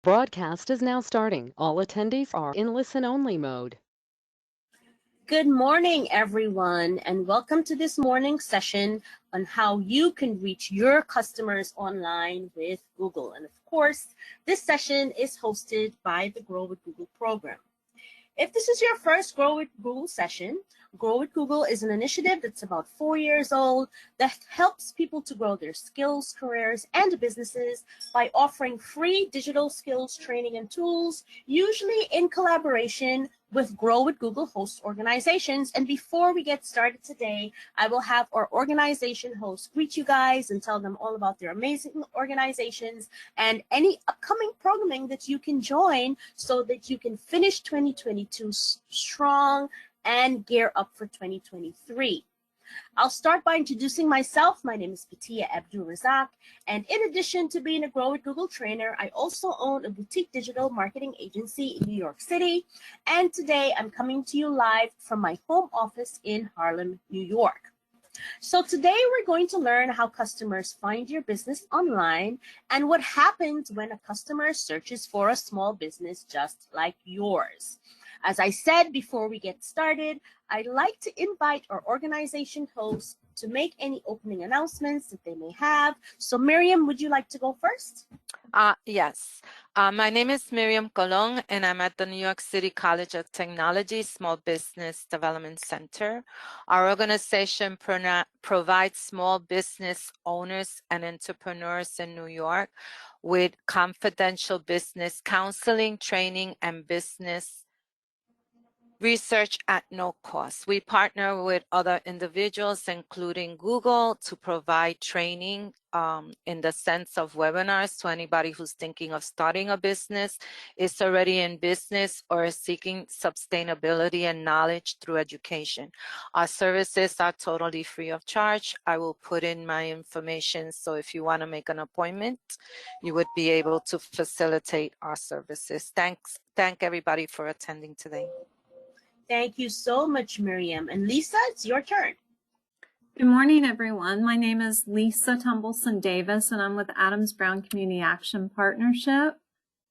Broadcast is now starting. All attendees are in listen-only mode. Good morning, everyone, and welcome to this morning's session on how you can reach your customers online with Google. And of course, this session is hosted by the Grow with Google program. If this is your first Grow with Google session, Grow with Google is an initiative that's about 4 years old that helps people to grow their skills, careers, and businesses by offering free digital skills training and tools, usually in collaboration with Grow with Google host organizations. And before we get started today, I will have our organization hosts greet you guys and tell them all about their amazing organizations and any upcoming programming that you can join so that you can finish 2022 strong and gear up for 2023. I'll start by introducing myself. My name is Petia Abdur Razzaaq, and in addition to being a Grow with Google trainer, I also own a boutique digital marketing agency in New York City, and today I'm coming to you live from my home office in Harlem, New York. So today we're going to learn how customers find your business online and what happens when a customer searches for a small business just like yours. As I said before we get started, I'd like to invite our organization hosts to make any opening announcements that they may have. So Miriam, would you like to go first? Yes. My name is Miriam Colon, and I'm at the New York City College of Technology Small Business Development Center. Our organization provides small business owners and entrepreneurs in New York with confidential business counseling, training, and business research at no cost. We partner with other individuals, including Google, to provide training in the sense of webinars to anybody who's thinking of starting a business, is already in business, or is seeking sustainability and knowledge through education. Our services are totally free of charge. I will put in my information, so if you want to make an appointment, you would be able to facilitate our services. Thank everybody for attending today. Thank you so much, Miriam. And Lisa, it's your turn. Good morning, everyone. My name is Lisa Tumbleson Davis, and I'm with Adams Brown Community Action Partnership.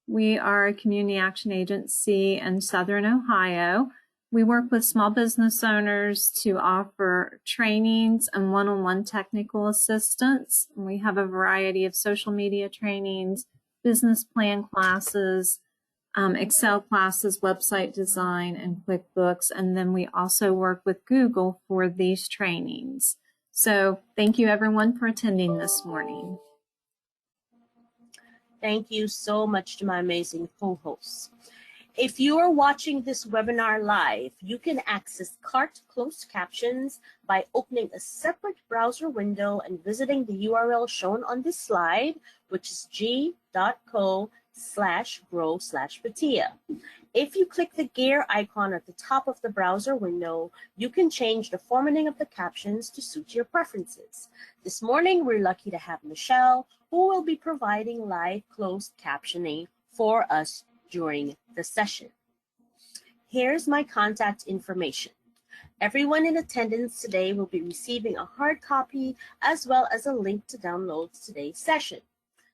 We are a community action agency in Southern Ohio. We work with small business owners to offer trainings and one-on-one technical assistance. We have a variety of social media trainings, business plan classes, Excel classes, website design, and QuickBooks. And then we also work with Google for these trainings. So thank you everyone for attending this morning. Thank you so much to my amazing co-hosts. If you are watching this webinar live, you can access CART closed captions by opening a separate browser window and visiting the URL shown on this slide, which is g.co/grow/Petia. If you click the gear icon at the top of the browser window, you can change the formatting of the captions to suit your preferences. This morning, we're lucky to have Michelle, who will be providing live closed captioning for us during the session. Here's my contact information. Everyone in attendance today will be receiving a hard copy as well as a link to download today's session.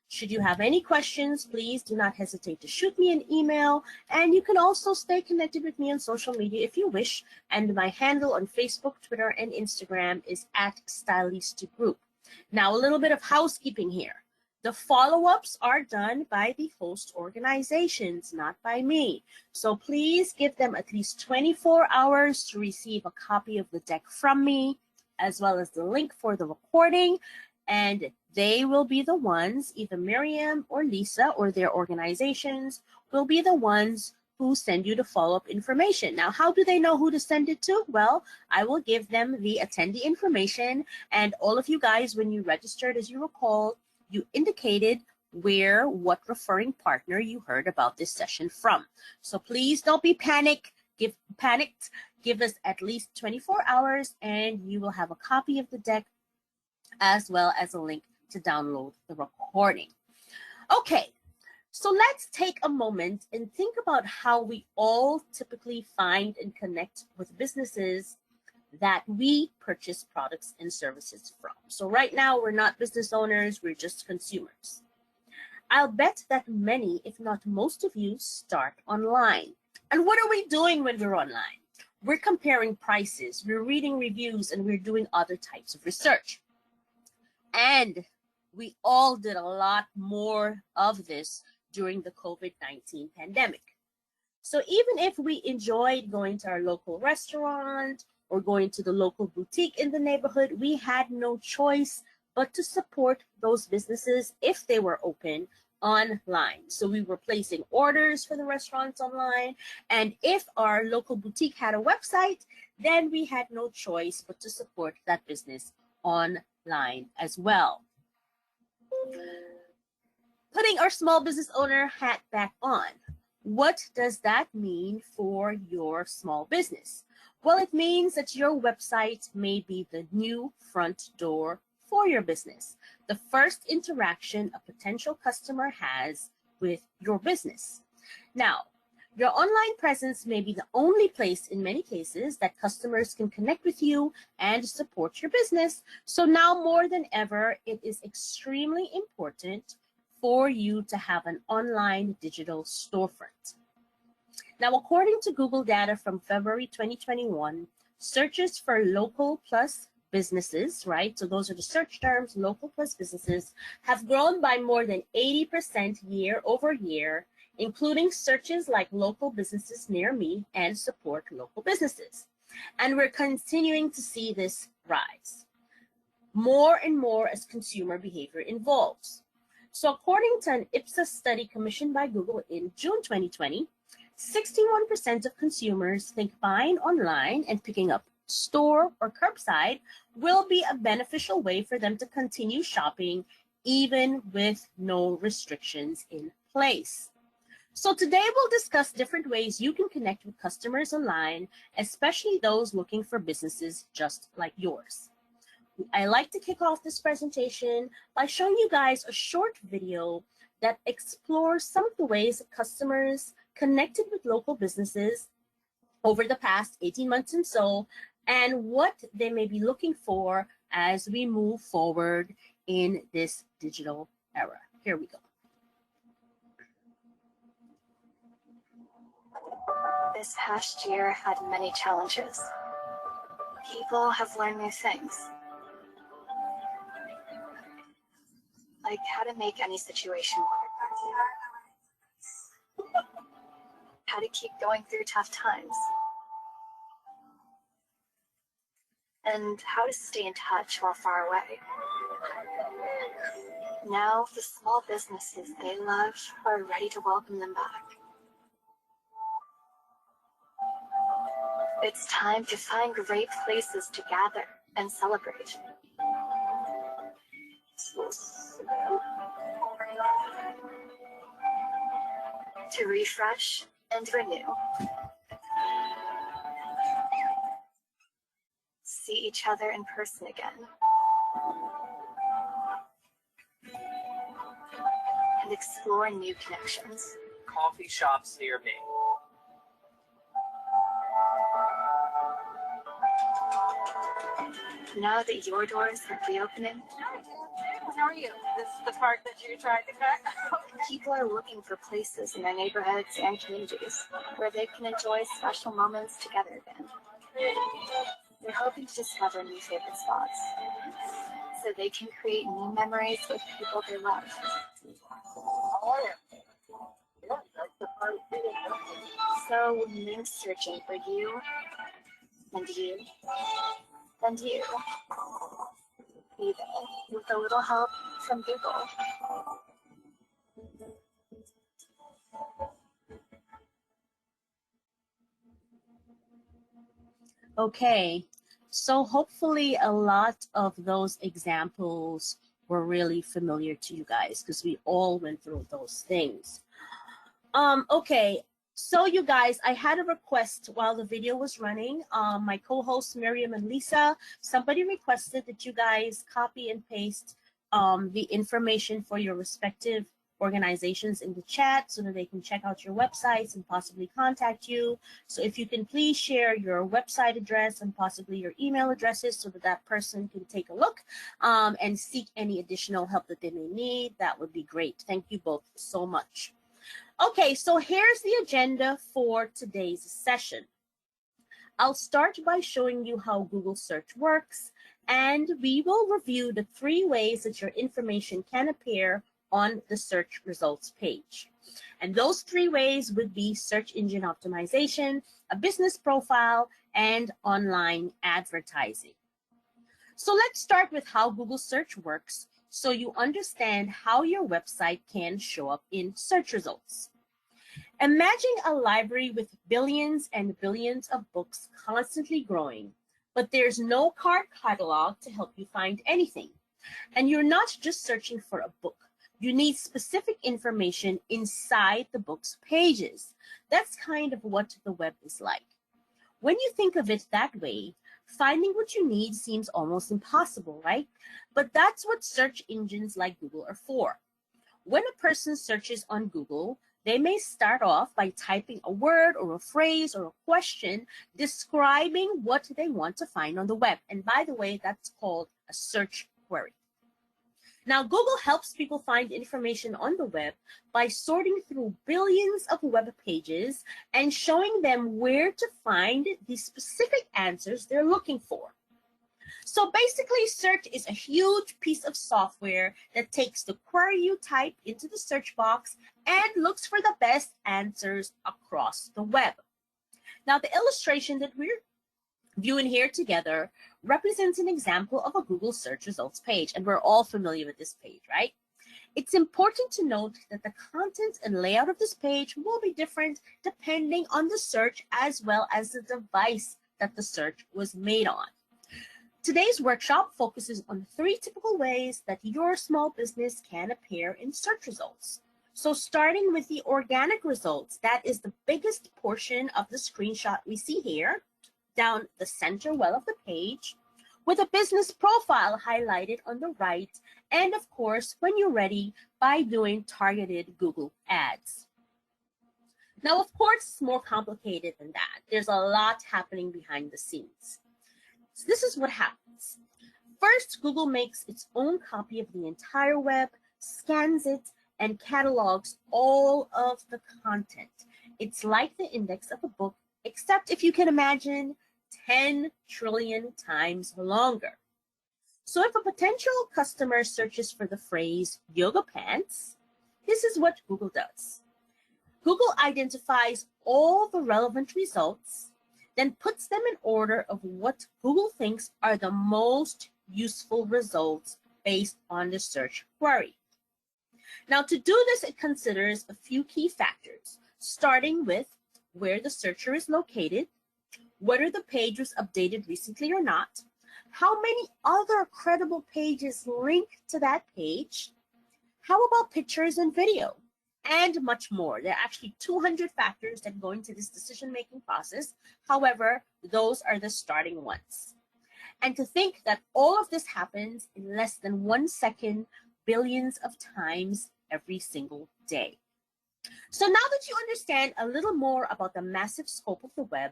Should you have any questions, please do not hesitate to shoot me an email, and you can also stay connected with me on social media if you wish, and my handle on Facebook, Twitter, and Instagram is @StylistaGroup. Now, a little bit of housekeeping here. The follow-ups are done by the host organizations, not by me. So please give them at least 24 hours to receive a copy of the deck from me, as well as the link for the recording. And they will be the ones, either Miriam or Lisa or their organizations, will be the ones who send you the follow-up information. Now, how do they know who to send it to? Well, I will give them the attendee information, and all of you guys, when you registered, as you recall, you indicated what referring partner you heard about this session from. So please don't be panicked. Give us at least 24 hours, and you will have a copy of the deck as well as a link to download the recording. Okay, so let's take a moment and think about how we all typically find and connect with businesses that we purchase products and services from. So right now, we're not business owners, we're just consumers. I'll bet that many, if not most of you, start online. And what are we doing when we're online? We're comparing prices, we're reading reviews, and we're doing other types of research. And we all did a lot more of this during the COVID-19 pandemic. So even if we enjoyed going to our local restaurant or going to the local boutique in the neighborhood, we had no choice but to support those businesses if they were open online. So we were placing orders for the restaurants online, and if our local boutique had a website, then we had no choice but to support that business online as well. Putting our small business owner hat back on, what does that mean for your small business? Well, it means that your website may be the new front door for your business, the first interaction a potential customer has with your business. Now, your online presence may be the only place in many cases that customers can connect with you and support your business. So now more than ever, it is extremely important for you to have an online digital storefront. Now, according to Google data from February 2021, searches for local plus businesses, right? So those are the search terms, local plus businesses, have grown by more than 80% year over year, including searches like local businesses near me and support local businesses. And we're continuing to see this rise more and more as consumer behavior evolves. So according to an Ipsos study commissioned by Google in June 2020, 61% of consumers think buying online and picking up store or curbside will be a beneficial way for them to continue shopping even with no restrictions in place. So today we'll discuss different ways you can connect with customers online, especially those looking for businesses just like yours. I like to kick off this presentation by showing you guys a short video that explores some of the ways that customers connected with local businesses over the past 18 months and so, and what they may be looking for as we move forward in this digital era. Here we go. This past year had many challenges. People have learned new things, like how to make any situation work, how to keep going through tough times, and how to stay in touch while far away. Now the small businesses they love are ready to welcome them back. It's time to find great places to gather and celebrate. To refresh and renew. See each other in person again. And explore new connections. Coffee shops near me. Now that your doors are reopening, how are you? This is the park that you tried to cut? people are looking for places in their neighborhoods and communities where they can enjoy special moments together again. They're hoping to discover new favorite spots so they can create new memories with people they love. So they're searching for you and you and you. Be there with a little help from Google. Okay, so hopefully a lot of those examples were really familiar to you guys because we all went through those things. Okay, so you guys, I had a request while the video was running. My co-hosts Miriam and Lisa, somebody requested that you guys copy and paste the information for your respective organizations in the chat so that they can check out your websites and possibly contact you. So if you can please share your website address and possibly your email addresses so that that person can take a look and seek any additional help that they may need, that would be great. Thank you both so much. Okay, so here's the agenda for today's session. I'll start by showing you how Google search works, and we will review the 3 ways that your information can appear on the search results page. And those 3 ways would be search engine optimization, a business profile, and online advertising. So let's start with how Google search works so you understand how your website can show up in search results. Imagine a library with billions and billions of books constantly growing, but there's no card catalog to help you find anything. And you're not just searching for a book. You need specific information inside the book's pages. That's kind of what the web is like. When you think of it that way, finding what you need seems almost impossible, right? But that's what search engines like Google are for. When a person searches on Google, they may start off by typing a word or a phrase or a question describing what they want to find on the web. And by the way, that's called a search query. Now, Google helps people find information on the web by sorting through billions of web pages and showing them where to find the specific answers they're looking for. So basically, search is a huge piece of software that takes the query you type into the search box and looks for the best answers across the web. Now, the illustration that we're viewing here together represents an example of a Google search results page, and we're all familiar with this page, right? It's important to note that the content and layout of this page will be different depending on the search as well as the device that the search was made on. Today's workshop focuses on 3 typical ways that your small business can appear in search results. So starting with the organic results, that is the biggest portion of the screenshot we see here, down the center well of the page, with a business profile highlighted on the right, and of course, when you're ready, by doing targeted Google ads. Now, of course, it's more complicated than that. There's a lot happening behind the scenes. So this is what happens. First, Google makes its own copy of the entire web, scans it, and catalogs all of the content. It's like the index of a book, except if you can imagine 10 trillion times longer. So if a potential customer searches for the phrase yoga pants, this is what Google does. Google identifies all the relevant results, then puts them in order of what Google thinks are the most useful results based on the search query. Now, to do this, it considers a few key factors, starting with where the searcher is located, whether the page was updated recently or not, how many other credible pages link to that page, how about pictures and video, and much more. There are actually 200 factors that go into this decision-making process. However, those are the starting ones. And to think that all of this happens in less than 1 second, billions of times every single day. So now that you understand a little more about the massive scope of the web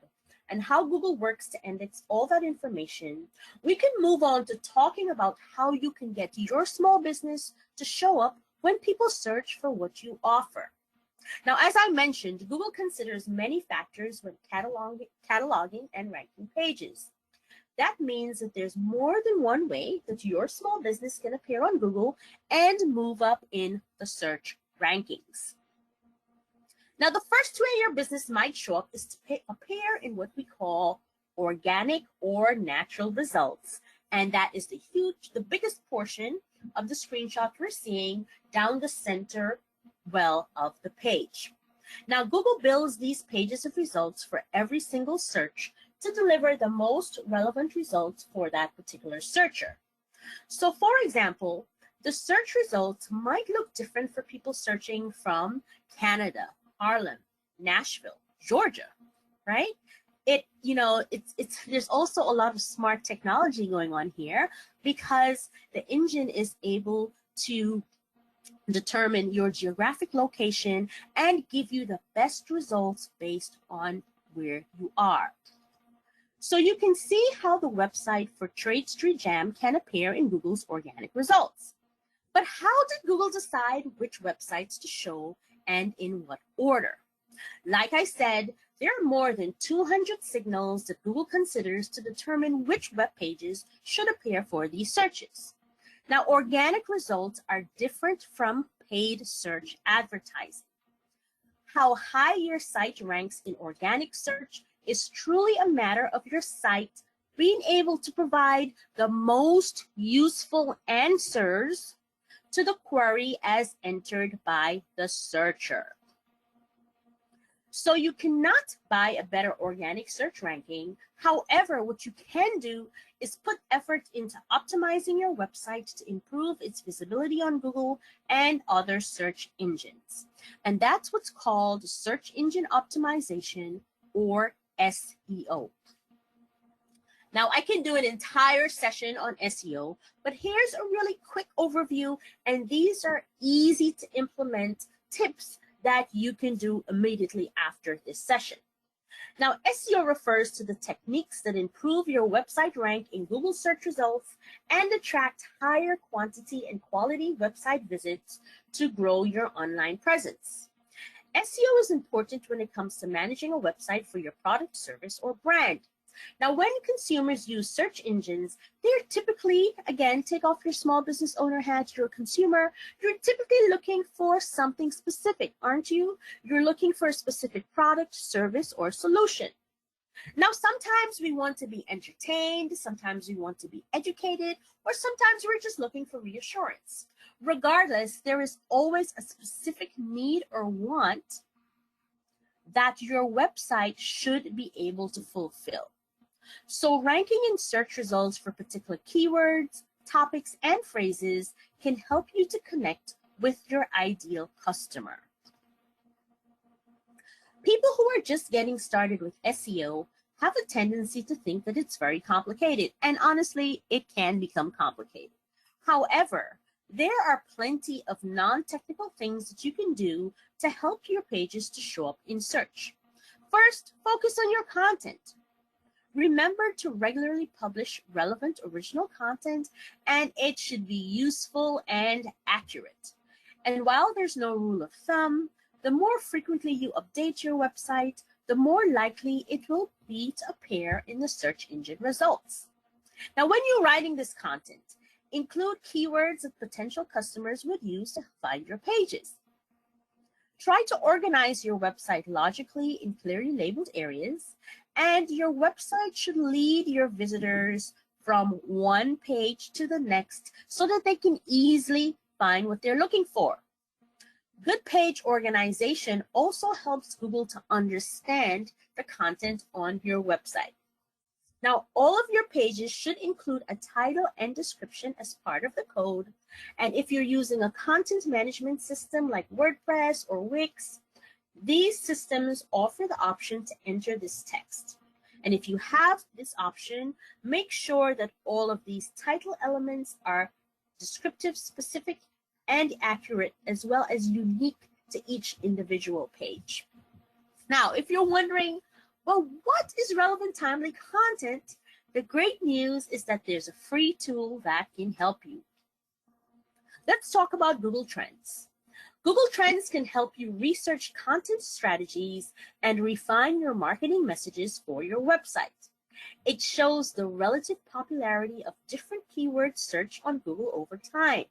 and how Google works to index all that information, we can move on to talking about how you can get your small business to show up when people search for what you offer. Now, as I mentioned, Google considers many factors when cataloging and ranking pages. That means that there's more than one way that your small business can appear on Google and move up in the search rankings. Now, the first way your business might show up is to appear in what we call organic or natural results. And that is the biggest portion of the screenshot we're seeing down the center well of the page. Now, Google builds these pages of results for every single search to deliver the most relevant results for that particular searcher. So, for example, the search results might look different for people searching from Canada, Harlem, Nashville, Georgia, right? There's also a lot of smart technology going on here because the engine is able to determine your geographic location, and give you the best results based on where you are. So you can see how the website for Trade Street Jam can appear in Google's organic results. But how did Google decide which websites to show and in what order? Like I said, there are more than 200 signals that Google considers to determine which web pages should appear for these searches. Now, organic results are different from paid search advertising. How high your site ranks in organic search is truly a matter of your site being able to provide the most useful answers to the query as entered by the searcher. So you cannot buy a better organic search ranking. However, what you can do is put effort into optimizing your website to improve its visibility on Google and other search engines. And that's what's called search engine optimization, or SEO. Now, I can do an entire session on SEO, but here's a really quick overview, and these are easy to implement tips that you can do immediately after this session. Now, SEO refers to the techniques that improve your website rank in Google search results and attract higher quantity and quality website visits to grow your online presence. SEO is important when it comes to managing a website for your product, service, or brand. Now, when consumers use search engines, they're typically, again, take off your small business owner hat, you're a consumer, you're typically looking for something specific, aren't you? You're looking for a specific product, service, or solution. Now, sometimes we want to be entertained, sometimes we want to be educated, or sometimes we're just looking for reassurance. Regardless, there is always a specific need or want that your website should be able to fulfill. So ranking in search results for particular keywords, topics, and phrases can help you to connect with your ideal customer. People who are just getting started with SEO have a tendency to think that it's very complicated, and honestly, it can become complicated. However, there are plenty of non-technical things that you can do to help your pages to show up in search. First, focus on your content. Remember to regularly publish relevant original content, and it should be useful and accurate. And while there's no rule of thumb, the more frequently you update your website, the more likely it will be to appear in the search engine results. Now, when you're writing this content, include keywords that potential customers would use to find your pages. Try to organize your website logically in clearly labeled areas, and your website should lead your visitors from one page to the next so that they can easily find what they're looking for. Good page organization also helps Google to understand the content on your website. Now, all of your pages should include a title and description as part of the code. And if you're using a content management system like WordPress or Wix, these systems offer the option to enter this text. And if you have this option, make sure that all of these title elements are descriptive, specific, and accurate, as well as unique to each individual page. Now, if you're wondering, well, what is relevant, timely content? The great news is that there's a free tool that can help you. Let's talk about Google Trends. Google Trends can help you research content strategies and refine your marketing messages for your website. It shows the relative popularity of different keyword search on Google over time.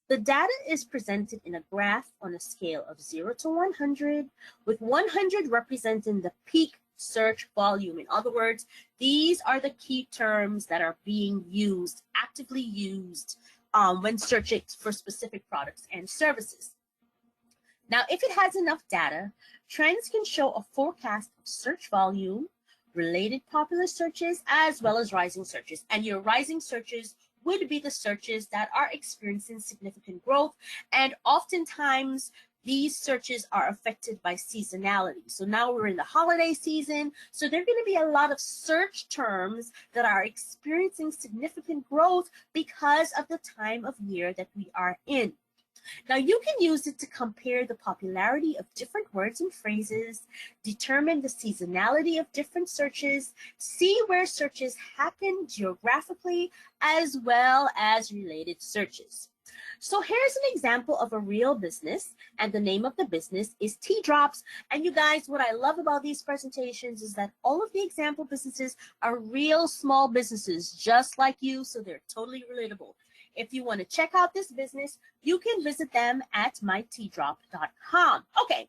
The data is presented in a graph on a scale of 0 to 100, with 100 representing the peak search volume. In other words, these are the key terms that are being used, actively used when searching for specific products and services. Now, if it has enough data, Trends can show a forecast of search volume, related popular searches, as well as rising searches. And your rising searches would be the searches that are experiencing significant growth, and oftentimes these searches are affected by seasonality. So now we're in the holiday season, so there are going to be a lot of search terms that are experiencing significant growth because of the time of year that we are in. Now you can use it to compare the popularity of different words and phrases, determine the seasonality of different searches, see where searches happen geographically, as well as related searches. So here's an example of a real business, and the name of the business is Tea Drops. And you guys, what I love about these presentations is that all of the example businesses are real small businesses just like you, so they're totally relatable. If you want to check out this business, you can visit them at myteadrop.com. Okay,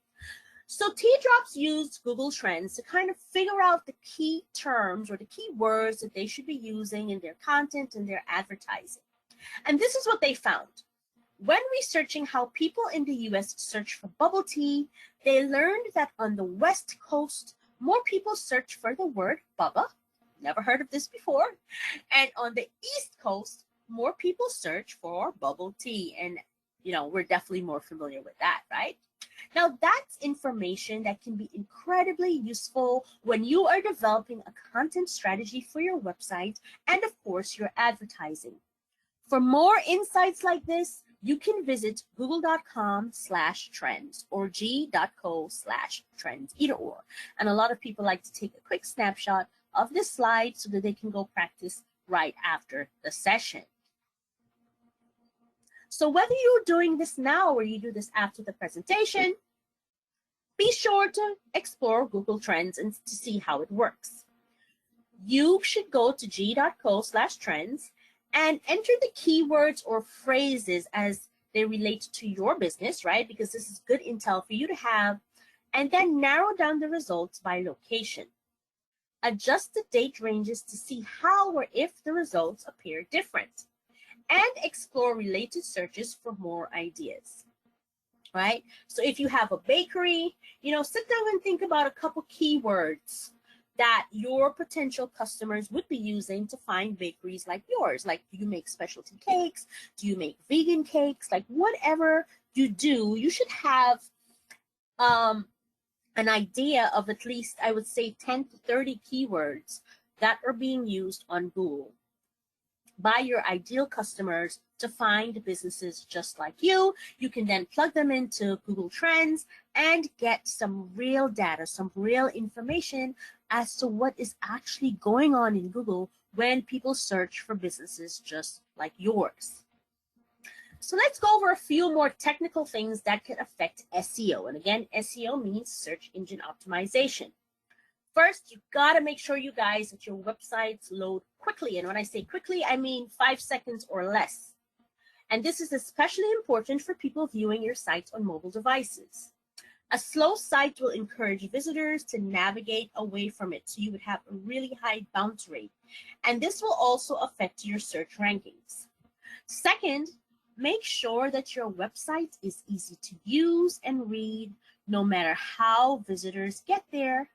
so Tea Drops used Google Trends to kind of figure out the key terms or the key words that they should be using in their content and their advertising. And this is what they found. When researching how people in the US search for bubble tea, they learned that on the West Coast, more people search for the word bubba, never heard of this before, and on the East Coast, more people search for bubble tea. And, you know, we're definitely more familiar with that, right? Now, that's information that can be incredibly useful when you are developing a content strategy for your website and, of course, your advertising. For more insights like this, you can visit google.com/trends or g.co/trends, either or. And a lot of people like to take a quick snapshot of this slide so that they can go practice right after the session. So whether you're doing this now or you do this after the presentation, be sure to explore Google Trends and to see how it works. You should go to g.co/trends and enter the keywords or phrases as they relate to your business, right? Because this is good intel for you to have, and then narrow down the results by location. Adjust the date ranges to see how or if the results appear different, and explore related searches for more ideas, right? So if you have a bakery, you know, sit down and think about a couple keywords that your potential customers would be using to find bakeries like yours. Like, do you make specialty cakes? Do you make vegan cakes? Like, whatever you do, you should have an idea of at least, I would say, 10 to 30 keywords that are being used on Google by your ideal customers to find businesses just like you. You can then plug them into Google Trends and get some real data, some real information as to what is actually going on in Google when people search for businesses just like yours. So let's go over a few more technical things that can affect SEO. And again, SEO means search engine optimization. First, you gotta make sure, you guys, that your websites load quickly. And when I say quickly, I mean 5 seconds or less. And this is especially important for people viewing your sites on mobile devices. A slow site will encourage visitors to navigate away from it, so you would have a really high bounce rate. And this will also affect your search rankings. Second, make sure that your website is easy to use and read, no matter how visitors get there.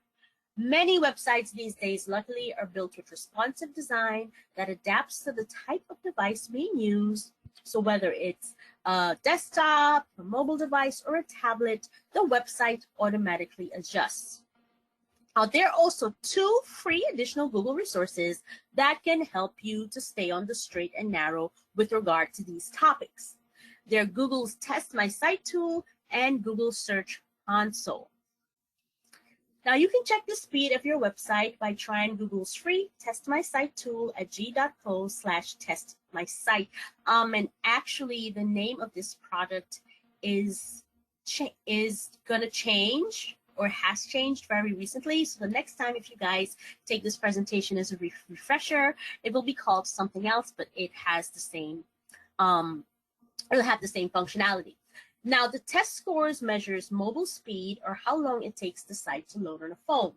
Many websites these days, luckily, are built with responsive design that adapts to the type of device being used. So whether it's a desktop, a mobile device, or a tablet, the website automatically adjusts. Now, there are also 2 free additional Google resources that can help you to stay on the straight and narrow with regard to these topics. They're Google's Test My Site tool and Google Search Console. Now, you can check the speed of your website by trying Google's free Test My Site tool at g.co/testmysite. And actually, the name of this product is going to change, or has changed very recently. So the next time, if you guys take this presentation as a refresher, it will be called something else, but it has the same, it'll have the same functionality. Now, the test scores measures mobile speed, or how long it takes the site to load on a phone.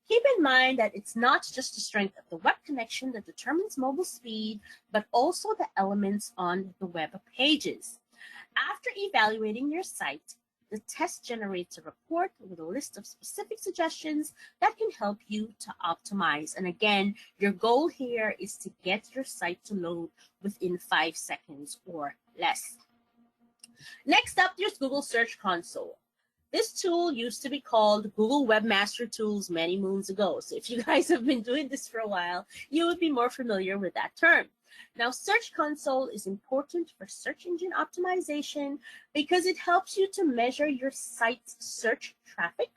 Keep in mind that it's not just the strength of the web connection that determines mobile speed, but also the elements on the web pages. After evaluating your site, the test generates a report with a list of specific suggestions that can help you to optimize. And again, your goal here is to get your site to load within 5 seconds or less. Next up, there's Google Search Console. This tool used to be called Google Webmaster Tools many moons ago. So if you guys have been doing this for a while, you would be more familiar with that term. Now, Search Console is important for search engine optimization because it helps you to measure your site's search traffic,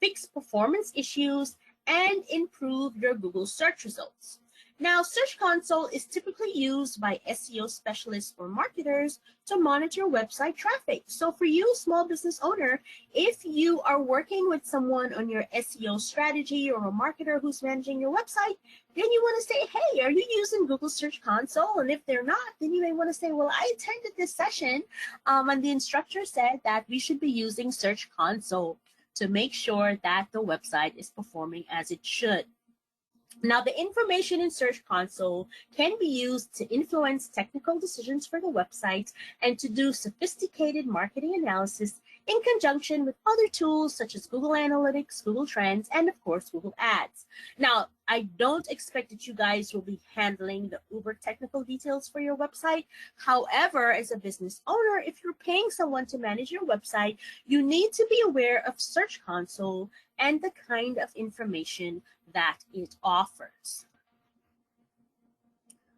fix performance issues, and improve your Google search results. Now, Search Console is typically used by SEO specialists or marketers to monitor website traffic. So for you, small business owner, if you are working with someone on your SEO strategy or a marketer who's managing your website, then you want to say, hey, are you using Google Search Console? And if they're not, then you may want to say, well, I attended this session and the instructor said that we should be using Search Console to make sure that the website is performing as it should. Now, the information in Search Console can be used to influence technical decisions for the website and to do sophisticated marketing analysis in conjunction with other tools such as Google Analytics, Google Trends, and of course, Google Ads. Now, I don't expect that you guys will be handling the uber technical details for your website. However, as a business owner, if you're paying someone to manage your website, you need to be aware of Search Console and the kind of information that it offers.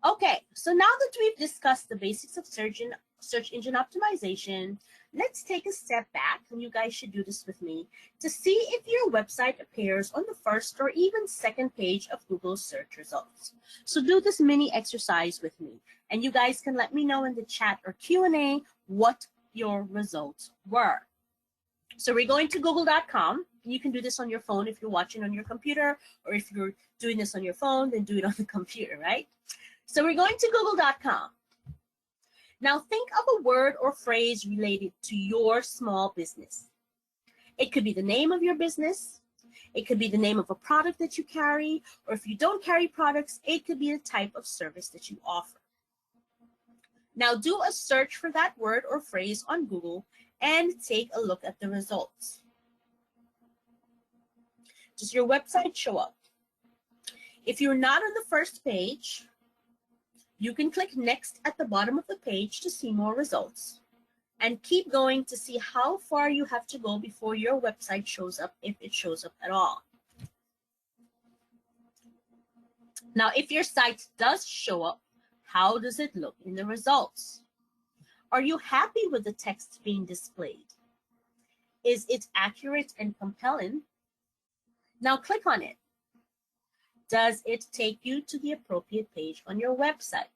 Okay, so now that we've discussed the basics of search engine optimization, let's take a step back, and you guys should do this with me, to see if your website appears on the first or even second page of Google's search results. So do this mini exercise with me, and you guys can let me know in the chat or Q&A what your results were. So we're going to google.com. You can do this on your phone if you're watching on your computer, or if you're doing this on your phone, then do it on the computer, right? So we're going to google.com. Now think of a word or phrase related to your small business. It could be the name of your business. It could be the name of a product that you carry, or if you don't carry products, it could be the type of service that you offer. Now do a search for that word or phrase on Google and take a look at the results. Does your website show up? If you're not on the first page, you can click next at the bottom of the page to see more results, and keep going to see how far you have to go before your website shows up, if it shows up at all. Now, if your site does show up, how does it look in the results? Are you happy with the text being displayed? Is it accurate and compelling? Now click on it. Does it take you to the appropriate page on your website?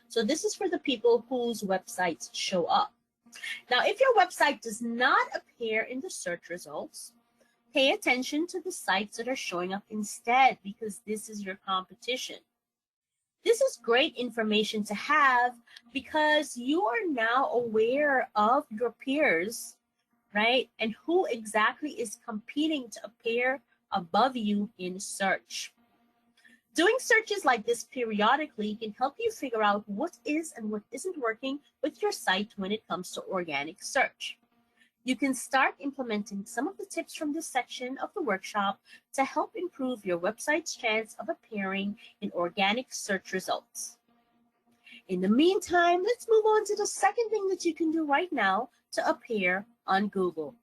So this is for the people whose websites show up. Now, if your website does not appear in the search results, pay attention to the sites that are showing up instead, because this is your competition. This is great information to have because you are now aware of your peers, right? And who exactly is competing to appear above you in search. Doing searches like this periodically can help you figure out what is and what isn't working with your site when it comes to organic search. You can start implementing some of the tips from this section of the workshop to help improve your website's chance of appearing in organic search results. In the meantime, let's move on to the second thing that you can do right now to appear on Google.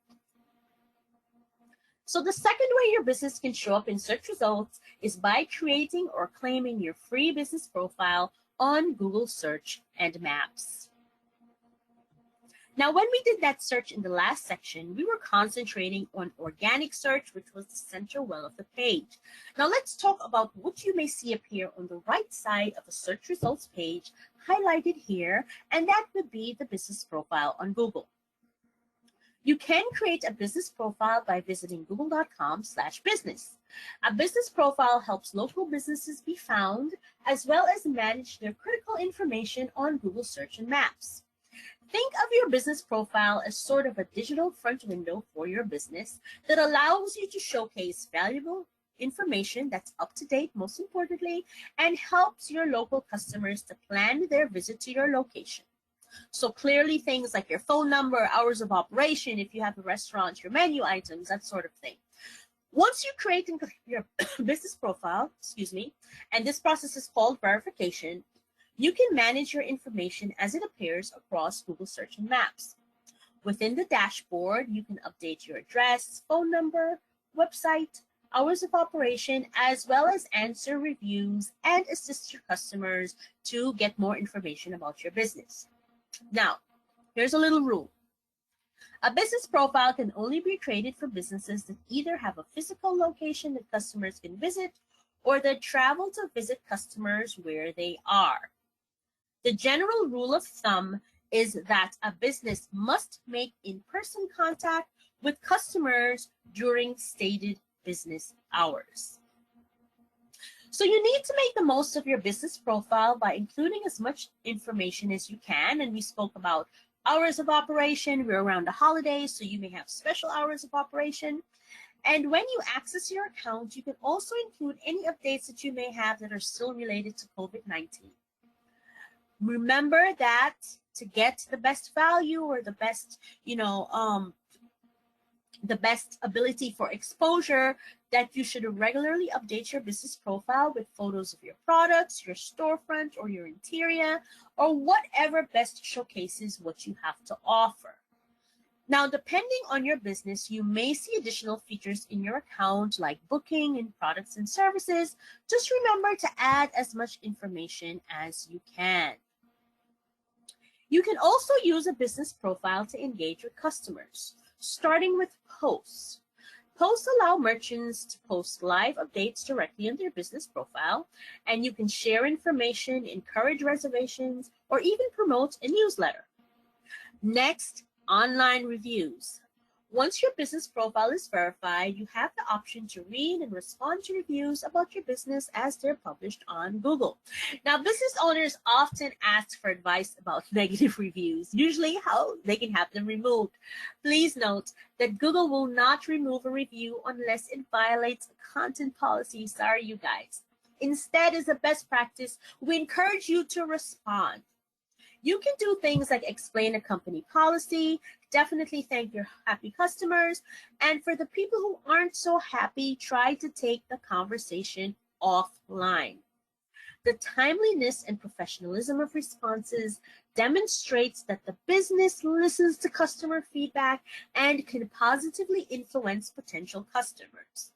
So the second way your business can show up in search results is by creating or claiming your free business profile on Google Search and Maps. Now, when we did that search in the last section, we were concentrating on organic search, which was the center well of the page. Now, let's talk about what you may see appear on the right side of a search results page, highlighted here, and that would be the business profile on Google. You can create a business profile by visiting google.com/business. A business profile helps local businesses be found, as well as manage their critical information on Google Search and Maps. Think of your business profile as sort of a digital front window for your business that allows you to showcase valuable information that's up to date, most importantly, and helps your local customers to plan their visit to your location. So clearly things like your phone number, hours of operation, if you have a restaurant, your menu items, that sort of thing. Once you create your business profile, and this process is called verification, you can manage your information as it appears across Google Search and Maps. Within the dashboard, you can update your address, phone number, website, hours of operation, as well as answer reviews and assist your customers to get more information about your business. Now, here's a little rule. A business profile can only be created for businesses that either have a physical location that customers can visit or that travel to visit customers where they are. The general rule of thumb is that a business must make in-person contact with customers during stated business hours. So you need to make the most of your business profile by including as much information as you can. And we spoke about hours of operation. We're around the holidays, so you may have special hours of operation. And when you access your account, you can also include any updates that you may have that are still related to COVID-19. Remember that to get the best value or the best, the best ability for exposure, that you should regularly update your business profile with photos of your products, your storefront, or your interior, or whatever best showcases what you have to offer. Now, depending on your business, you may see additional features in your account like booking and products and services. Just remember to add as much information as you can. You can also use a business profile to engage with customers, starting with posts. Posts allow merchants to post live updates directly on their business profile, and you can share information, encourage reservations, or even promote a newsletter. Next, online reviews. Once your business profile is verified, you have the option to read and respond to reviews about your business as they're published on Google. Now, business owners often ask for advice about negative reviews, usually how they can have them removed. Please note that Google will not remove a review unless it violates a content policy. Sorry, you guys. Instead, as a best practice, we encourage you to respond. You can do things like explain a company policy, definitely thank your happy customers, and for the people who aren't so happy, try to take the conversation offline. The timeliness and professionalism of responses demonstrates that the business listens to customer feedback and can positively influence potential customers.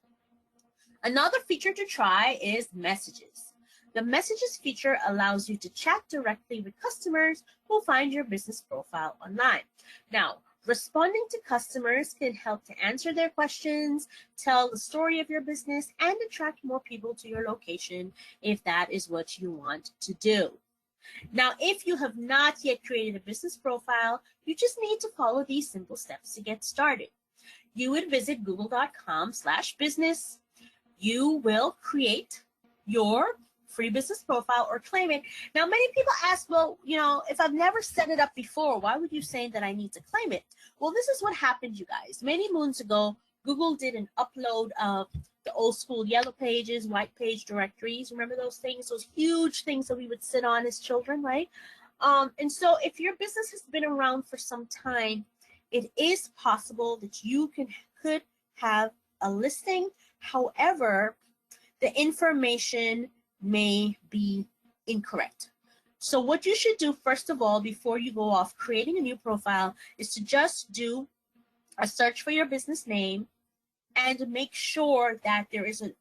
Another feature to try is messages. The messages feature allows you to chat directly with customers who find your business profile online. Now, responding to customers can help to answer their questions, tell the story of your business, and attract more people to your location if that is what you want to do. Now, if you have not yet created a business profile, you just need to follow these simple steps to get started. You would visit google.com/business. You will create your free business profile or claim it. Now, many people ask, well, if I've never set it up before, why would you say that I need to claim it? Well, this is what happened, you guys. Many moons ago, Google did an upload of the old school yellow pages, white page directories. Remember those things, those huge things that we would sit on as children, right? And so if your business has been around for some time, it is possible that you could have a listing. However, the information may be incorrect. So what you should do, first of all, before you go off creating a new profile, is to just do a search for your business name and make sure that there is an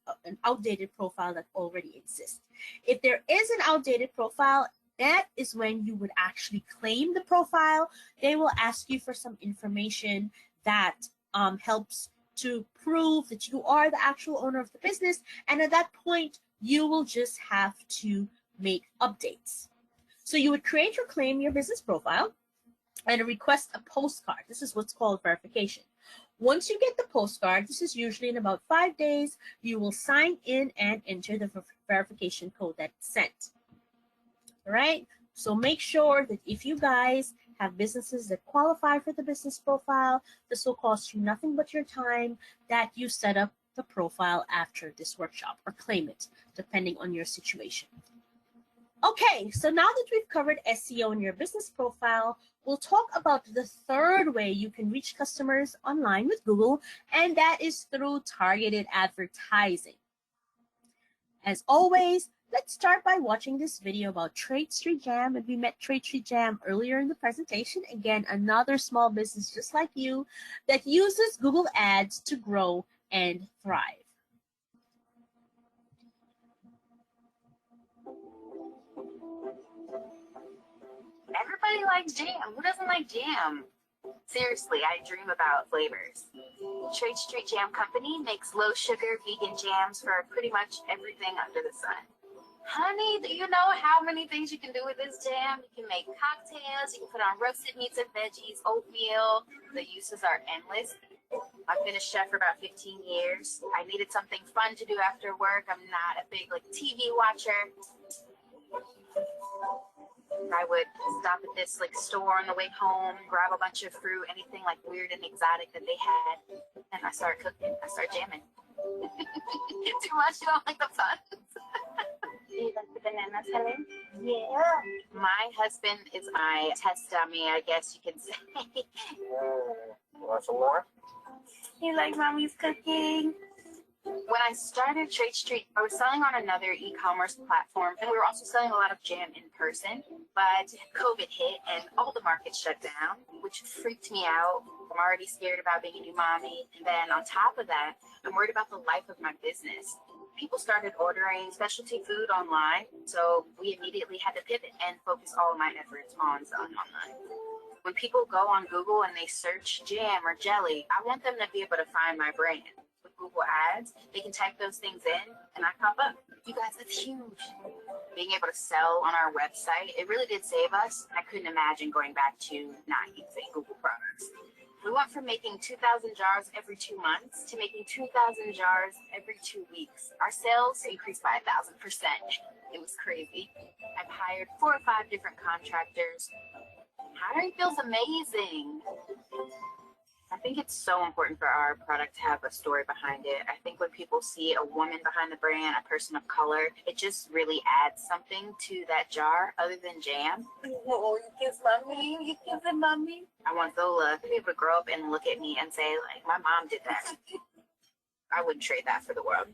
outdated profile that already exists. If there is an outdated profile, that is when you would actually claim the profile. They will ask you for some information that helps to prove that you are the actual owner of the business. And at that point, you will just have to make updates. So you would create or claim your business profile and request a postcard. This is what's called verification. Once you get the postcard, this is usually in about 5 days, you will sign in and enter the verification code that's sent. All right? So make sure that if you guys have businesses that qualify for the business profile, this will cost you nothing but your time, that you set up the profile after this workshop or claim it, depending on your situation. Okay, so now that we've covered SEO in your business profile, we'll talk about the third way you can reach customers online with Google, and that is through targeted advertising. As always, Let's start by watching this video about Trade Street Jam. And we met Trade Street Jam earlier in the presentation. Again, another small business just like you that uses Google Ads to grow and thrive. Everybody likes jam. Who doesn't like jam? Seriously, I dream about flavors. Trade Street Jam Company makes low sugar vegan jams for pretty much everything under the sun. Honey, do you know how many things you can do with this jam? You can make cocktails, you can put on roasted meats and veggies, oatmeal. The uses are endless. I've been a chef for about 15 years. I needed something fun to do after work. I'm not a big TV watcher. I would stop at this store on the way home, grab a bunch of fruit, anything weird and exotic that they had, and I started cooking. I started jamming. Too much? You don't like the fun? Do you like the bananas, honey? Yeah. My husband is my test dummy, I guess you can say. Want some more? You like mommy's cooking? When I started Trade Street, I was selling on another e-commerce platform, and we were also selling a lot of jam in person. But COVID hit, and all the markets shut down, which freaked me out. I'm already scared about being a new mommy. And then on top of that, I'm worried about the life of my business. People started ordering specialty food online, so we immediately had to pivot and focus all of my efforts on selling online. When people go on Google and they search jam or jelly, I want them to be able to find my brand. With Google Ads, they can type those things in and I pop up. You guys, that's huge. Being able to sell on our website, it really did save us. I couldn't imagine going back to not using Google products. We went from making 2,000 jars every 2 months to making 2,000 jars every 2 weeks. Our sales increased by 1,000%. It was crazy. I've hired 4 or 5 different contractors. Hiring feels amazing. I think it's so important for our product to have a story behind it. I think when people see a woman behind the brand, a person of color, it just really adds something to that jar other than jam. Oh, you kiss mommy? You kissing mommy? I want Zola to be able to grow up and look at me and say, my mom did that. I wouldn't trade that for the world.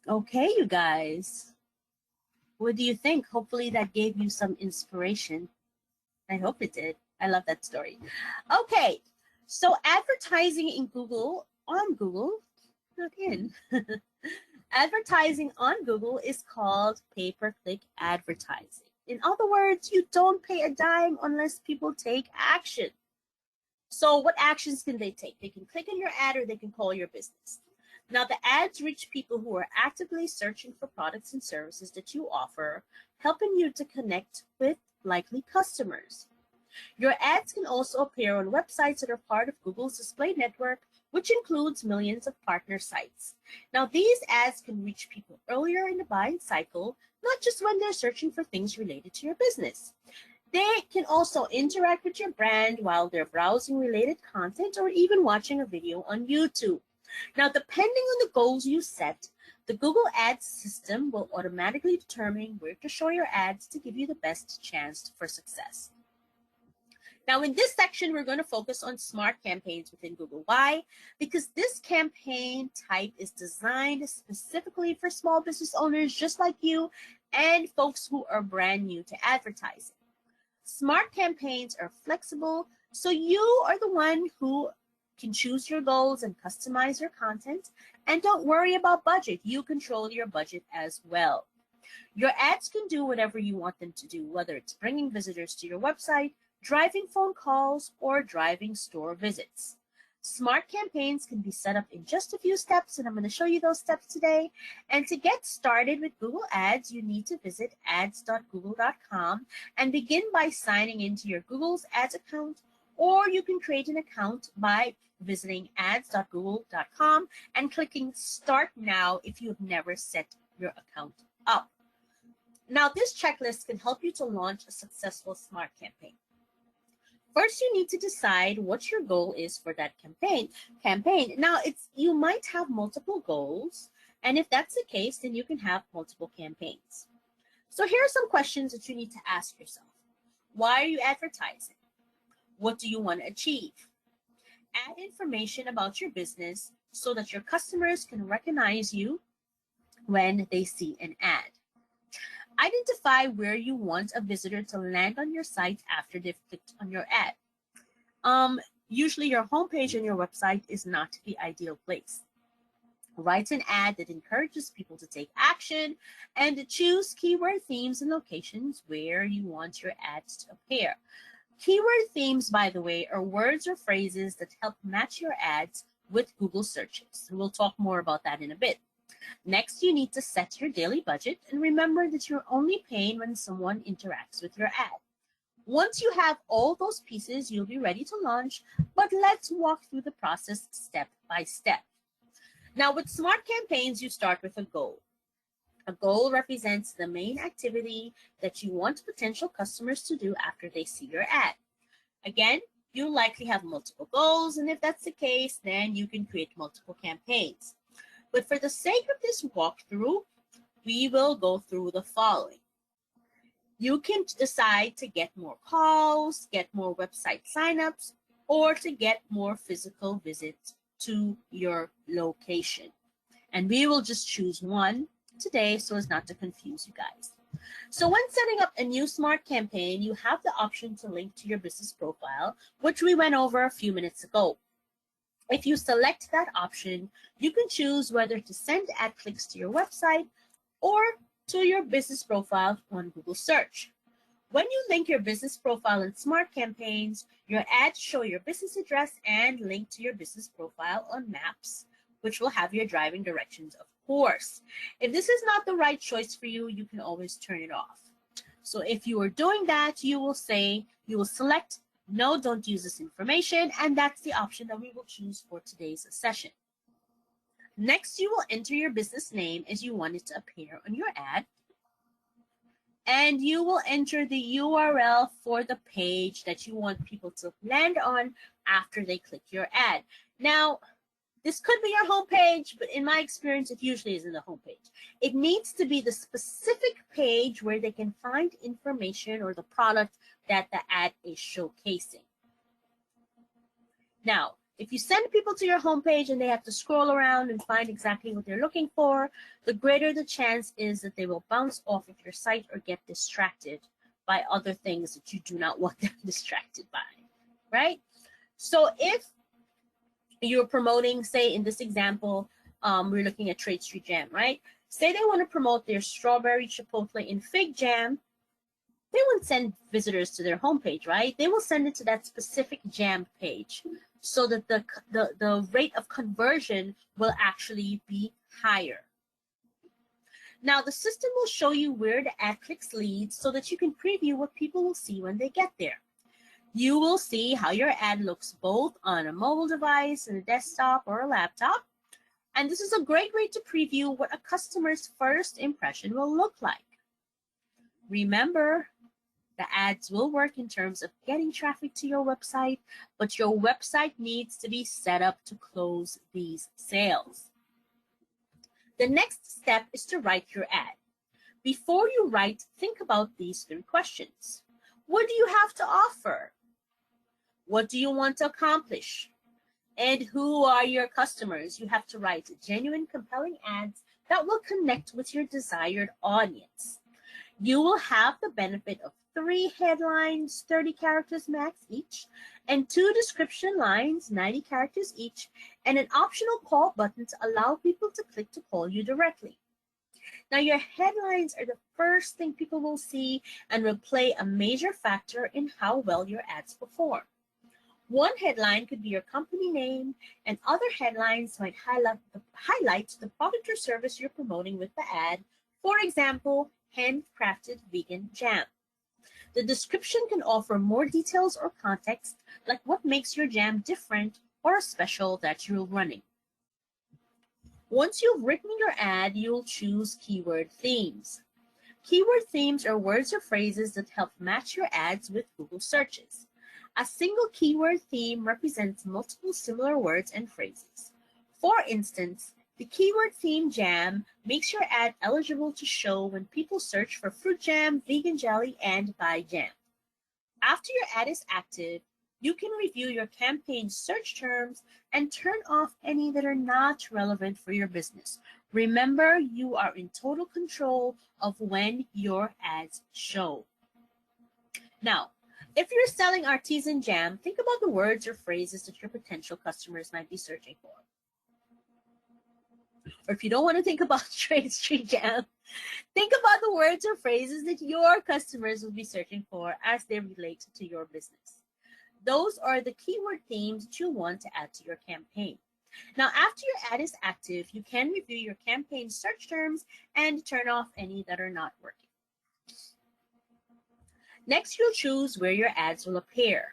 Okay, you guys. What do you think? Hopefully that gave you some inspiration. I hope it did. I love that story. Okay, so advertising in Google, on Google, not in. Advertising on Google is called pay-per-click advertising. In other words, you don't pay a dime unless people take action. So what actions can they take? They can click on your ad or they can call your business. Now, the ads reach people who are actively searching for products and services that you offer, helping you to connect with likely customers. Your ads can also appear on websites that are part of Google's display network, which includes millions of partner sites. Now, these ads can reach people earlier in the buying cycle, not just when they're searching for things related to your business. They can also interact with your brand while they're browsing related content or even watching a video on YouTube. Now, depending on the goals you set, the Google Ads system will automatically determine where to show your ads to give you the best chance for success. Now, in this section, we're going to focus on smart campaigns within Google. Why? Because this campaign type is designed specifically for small business owners just like you and folks who are brand new to advertising. Smart campaigns are flexible, so you are the one who can choose your goals and customize your content. And don't worry about budget. You control your budget as well. Your ads can do whatever you want them to do, whether it's bringing visitors to your website, driving phone calls, or driving store visits. Smart campaigns can be set up in just a few steps, and I'm going to show you those steps today. And to get started with Google Ads, you need to visit ads.google.com and begin by signing into your Google's Ads account, or you can create an account by visiting ads.google.com and clicking Start Now if you have never set your account up. Now, this checklist can help you to launch a successful smart campaign. First, you need to decide what your goal is for that campaign. Now, you might have multiple goals, and if that's the case, then you can have multiple campaigns. So here are some questions that you need to ask yourself. Why are you advertising? What do you want to achieve? Add information about your business so that your customers can recognize you when they see an ad. Identify where you want a visitor to land on your site after they've clicked on your ad. Usually your homepage on your website is not the ideal place. Write an ad that encourages people to take action and choose keyword themes and locations where you want your ads to appear. Keyword themes, by the way, are words or phrases that help match your ads with Google searches. We'll talk more about that in a bit. Next, you need to set your daily budget and remember that you're only paying when someone interacts with your ad. Once you have all those pieces, you'll be ready to launch, but let's walk through the process step by step. Now, with smart campaigns, you start with a goal. A goal represents the main activity that you want potential customers to do after they see your ad. Again, you'll likely have multiple goals, and if that's the case, then you can create multiple campaigns. But for the sake of this walkthrough, we will go through the following. You can decide to get more calls, get more website signups, or to get more physical visits to your location. And we will just choose one today so as not to confuse you guys. So when setting up a new smart campaign, you have the option to link to your business profile, which we went over a few minutes ago. If you select that option, you can choose whether to send ad clicks to your website or to your business profile on Google search. When you link your business profile in smart campaigns, your ads show your business address and link to your business profile on maps, which will have your driving directions, of course. If this is not the right choice for you, you can always turn it off. So if you are doing that, you will select no, don't use this information, and that's the option that we will choose for today's session. Next, you will enter your business name as you want it to appear on your ad, and you will enter the URL for the page that you want people to land on after they click your ad. Now, this could be your homepage, but in my experience, it usually isn't the homepage. It needs to be the specific page where they can find information or the product that the ad is showcasing. Now, if you send people to your homepage and they have to scroll around and find exactly what they're looking for, the greater the chance is that they will bounce off of your site or get distracted by other things that you do not want them distracted by, right? So if you're promoting, say in this example, we're looking at Trade Street Jam, right? Say they want to promote their strawberry chipotle and fig jam. They won't send visitors to their homepage, right? They will send it to that specific jam page so that the rate of conversion will actually be higher. Now, the system will show you where the ad clicks lead so that you can preview what people will see when they get there. You will see how your ad looks both on a mobile device, and a desktop, or a laptop. And this is a great way to preview what a customer's first impression will look like. Remember, the ads will work in terms of getting traffic to your website, but your website needs to be set up to close these sales. The next step is to write your ad. Before you write, think about these 3 questions. What do you have to offer? What do you want to accomplish? And who are your customers? You have to write genuine, compelling ads that will connect with your desired audience. You will have the benefit of 3 headlines, 30 characters max each, and 2 description lines, 90 characters each, and an optional call button to allow people to click to call you directly. Now, your headlines are the first thing people will see and will play a major factor in how well your ads perform. One headline could be your company name, and other headlines might highlight the product or service you're promoting with the ad. For example, handcrafted vegan jam. The description can offer more details or context, like what makes your jam different or a special that you're running. Once you've written your ad, you'll choose keyword themes. Keyword themes are words or phrases that help match your ads with Google searches. A single keyword theme represents multiple similar words and phrases. For instance, the keyword theme jam makes your ad eligible to show when people search for fruit jam, vegan jelly, and buy jam. After your ad is active, You can review your campaign search terms and turn off any that are not relevant for your business. Remember, you are in total control of when your ads show. Now, if you're selling artisan jam, think about the words or phrases that your potential customers might be searching for. Or if you don't want to think about trade street jam, think about the words or phrases that your customers will be searching for as they relate to your business. Those are the keyword themes that you want to add to your campaign. Now, after your ad is active, you can review your campaign search terms and turn off any that are not working. Next, you'll choose where your ads will appear.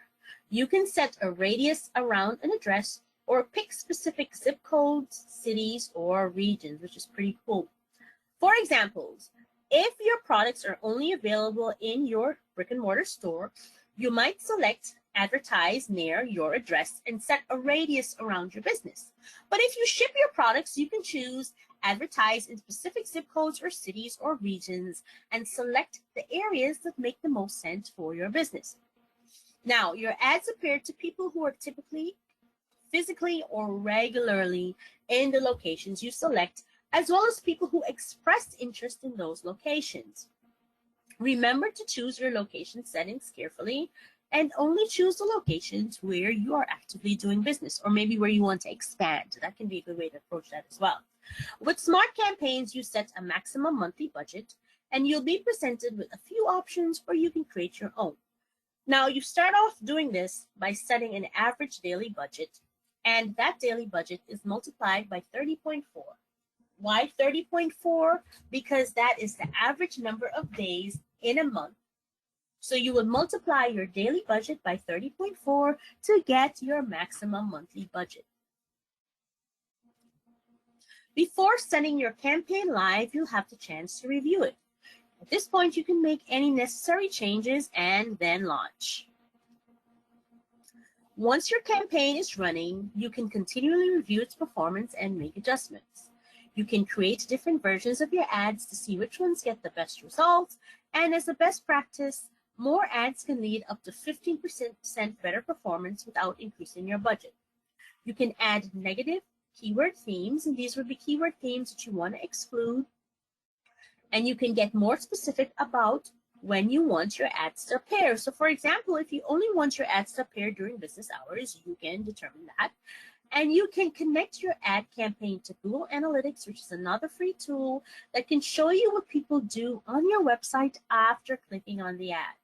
You can set a radius around an address or pick specific zip codes, cities, or regions, which is pretty cool. For examples, if your products are only available in your brick and mortar store, you might select advertise near your address and set a radius around your business. But if you ship your products, you can choose advertise in specific zip codes or cities or regions and select the areas that make the most sense for your business. Now, your ads appear to people who are typically, physically, or regularly in the locations you select, as well as people who expressed interest in those locations. Remember to choose your location settings carefully and only choose the locations where you are actively doing business, or maybe where you want to expand. That can be a good way to approach that as well. With smart campaigns, you set a maximum monthly budget, and you'll be presented with a few options where you can create your own. Now, you start off doing this by setting an average daily budget, and that daily budget is multiplied by 30.4. Why 30.4? Because that is the average number of days in a month. So you would multiply your daily budget by 30.4 to get your maximum monthly budget. Before sending your campaign live, you'll have the chance to review it. At this point, you can make any necessary changes and then launch. Once your campaign is running, you can continually review its performance and make adjustments. You can create different versions of your ads to see which ones get the best results, and as a best practice, more ads can lead up to 15% better performance without increasing your budget. You can add negative keyword themes, and these would be keyword themes that you want to exclude. And you can get more specific about when you want your ads to appear. So for example, if you only want your ads to appear during business hours, you can determine that. And you can connect your ad campaign to Google Analytics, which is another free tool that can show you what people do on your website after clicking on the ad.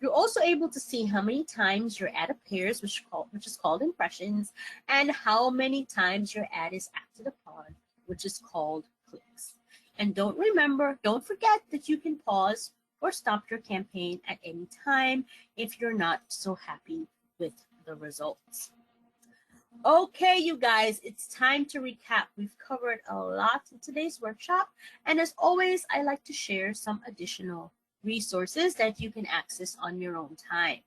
You're also able to see how many times your ad appears, which is called impressions, and how many times your ad is acted upon, which is called clicks. And don't forget that you can pause or stop your campaign at any time if you're not so happy with the results. Okay, you guys, it's time to recap. We've covered a lot in today's workshop, and as always, I like to share some additional resources that you can access on your own time.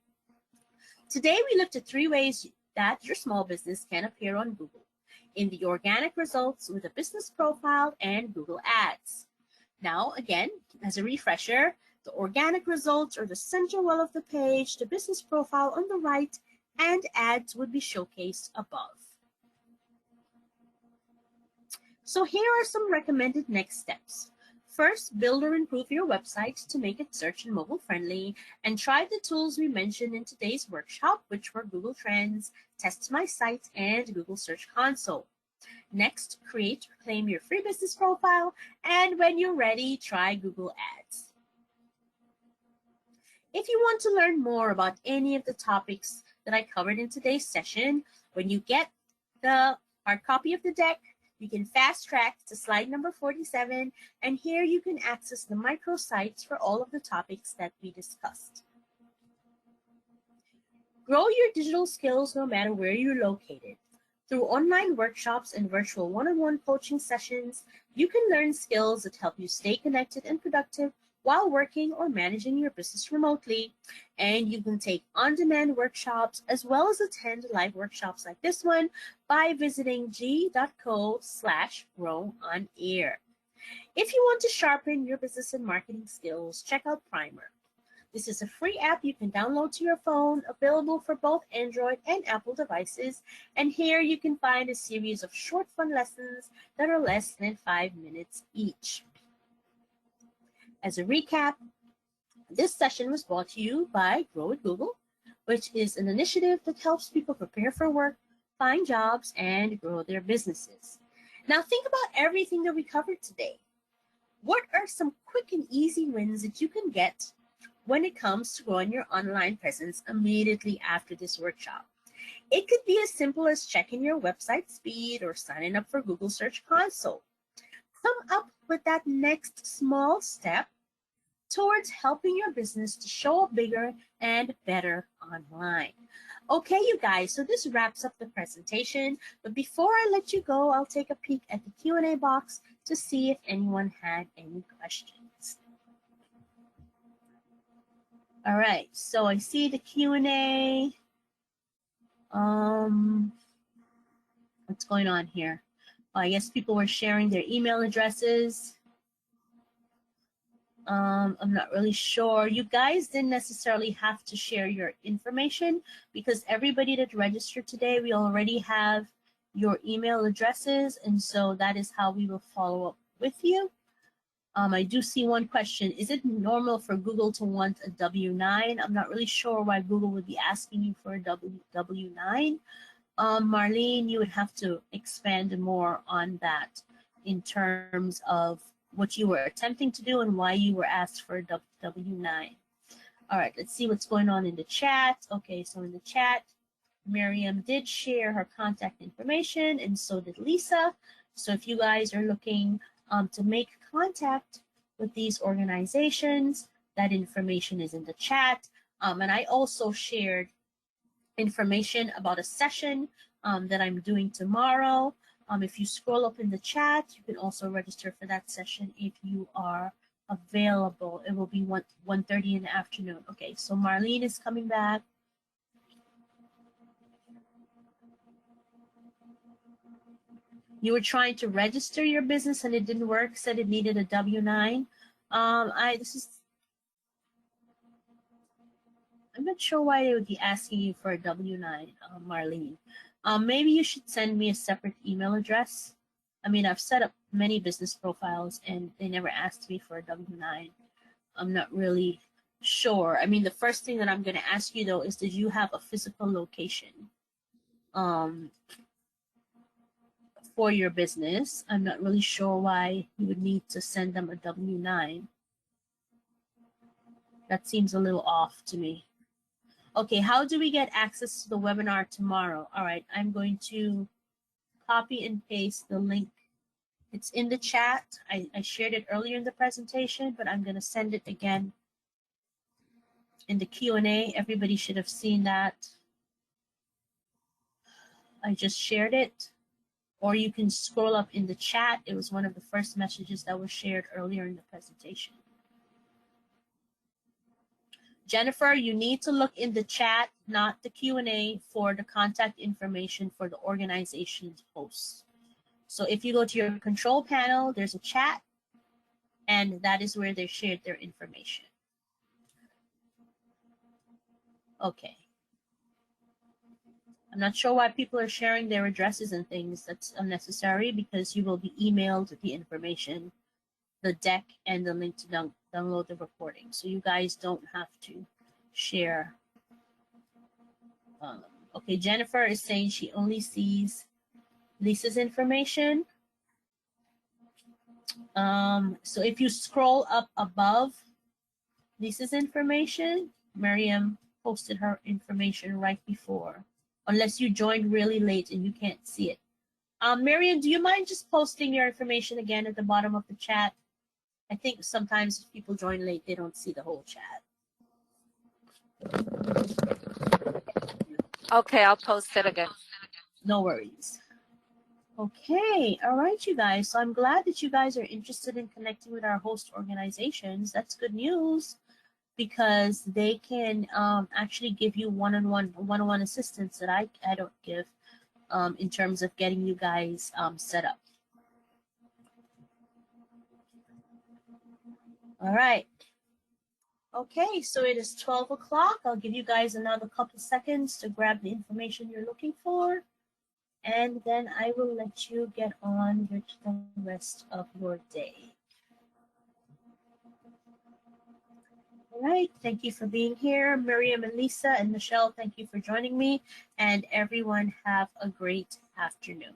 Today, we looked at 3 ways that your small business can appear on Google: in the organic results, with a business profile, and Google Ads. Now, again, as a refresher, the organic results are the center well of the page, the business profile on the right, and ads would be showcased above. So here are some recommended next steps. First, build or improve your website to make it search and mobile friendly, and try the tools we mentioned in today's workshop, which were Google Trends, Test My Site, and Google Search Console. Next, claim your free business profile, and when you're ready, try Google Ads. If you want to learn more about any of the topics that I covered in today's session, when you get the hard copy of the deck, you can fast track to slide number 47, and here you can access the microsites for all of the topics that we discussed. Grow your digital skills no matter where you're located. Through online workshops and virtual one-on-one coaching sessions, you can learn skills that help you stay connected and productive while working or managing your business remotely. And you can take on-demand workshops as well as attend live workshops like this one by visiting g.co/growonair. If you want to sharpen your business and marketing skills, check out Primer. This is a free app you can download to your phone, available for both Android and Apple devices. And here you can find a series of short fun lessons that are less than 5 minutes each. As a recap, this session was brought to you by Grow with Google, which is an initiative that helps people prepare for work, find jobs, and grow their businesses. Now think about everything that we covered today. What are some quick and easy wins that you can get when it comes to growing your online presence immediately after this workshop? It could be as simple as checking your website speed or signing up for Google Search Console. Come up with that next small step towards helping your business to show up bigger and better online. Okay, you guys, so this wraps up the presentation, but before I let you go, I'll take a peek at the Q&A box to see if anyone had any questions. All right, so I see the Q&A. What's going on here? Well, I guess people were sharing their email addresses. I'm not really sure. You guys didn't necessarily have to share your information because everybody that registered today, we already have your email addresses, and so that is how we will follow up with you. I do see one question. Is it normal for Google to want a W-9? I'm not really sure why Google would be asking you for a W-9. Marlene, you would have to expand more on that in terms of what you were attempting to do and why you were asked for a W-9. All right, let's see what's going on in the chat. Okay, so in the chat, Miriam did share her contact information, and so did Lisa. So if you guys are looking to make contact with these organizations, that information is in the chat. And I also shared information about a session that I'm doing tomorrow. If you scroll up in the chat, you can also register for that session if you are available. It will be 1:30 in the afternoon. Okay, so Marlene is coming back. You were trying to register your business and it didn't work, said it needed a W-9. I'm not sure why they would be asking you for a W-9, Marlene. Maybe you should send me a separate email address. I mean, I've set up many business profiles and they never asked me for a W-9. I'm not really sure. I mean, the first thing that I'm going to ask you though is, did you have a physical location for your business? I'm not really sure why you would need to send them a W-9. That seems a little off to me. Okay, how do we get access to the webinar tomorrow? All right, I'm going to copy and paste the link. It's in the chat. I shared it earlier in the presentation, but I'm going to send it again in the Q&A. Everybody should have seen that. I just shared it. Or you can scroll up in the chat. It was one of the first messages that was shared earlier in the presentation. Jennifer, you need to look in the chat, not the Q&A, for the contact information for the organization's hosts. So if you go to your control panel, there's a chat, and that is where they shared their information. Okay. I'm not sure why people are sharing their addresses and things. That's unnecessary because you will be emailed the information, the deck, and the link to download the recording. So you guys don't have to share. Okay, Jennifer is saying she only sees Lisa's information. So if you scroll up above Lisa's information, Miriam posted her information right before, unless you joined really late and you can't see it. Miriam, do you mind just posting your information again at the bottom of the chat? I think sometimes if people join late, they don't see the whole chat. Okay, I'll post it again. No worries. Okay, all right, you guys. So I'm glad that you guys are interested in connecting with our host organizations. That's good news because they can actually give you one-on-one assistance that I don't give in terms of getting you guys set up. All right. Okay, so it is 12 o'clock. I'll give you guys another couple seconds to grab the information you're looking for, and then I will let you get on with the rest of your day. All right, thank you for being here. Miriam and Lisa and Michelle, thank you for joining me, and everyone have a great afternoon.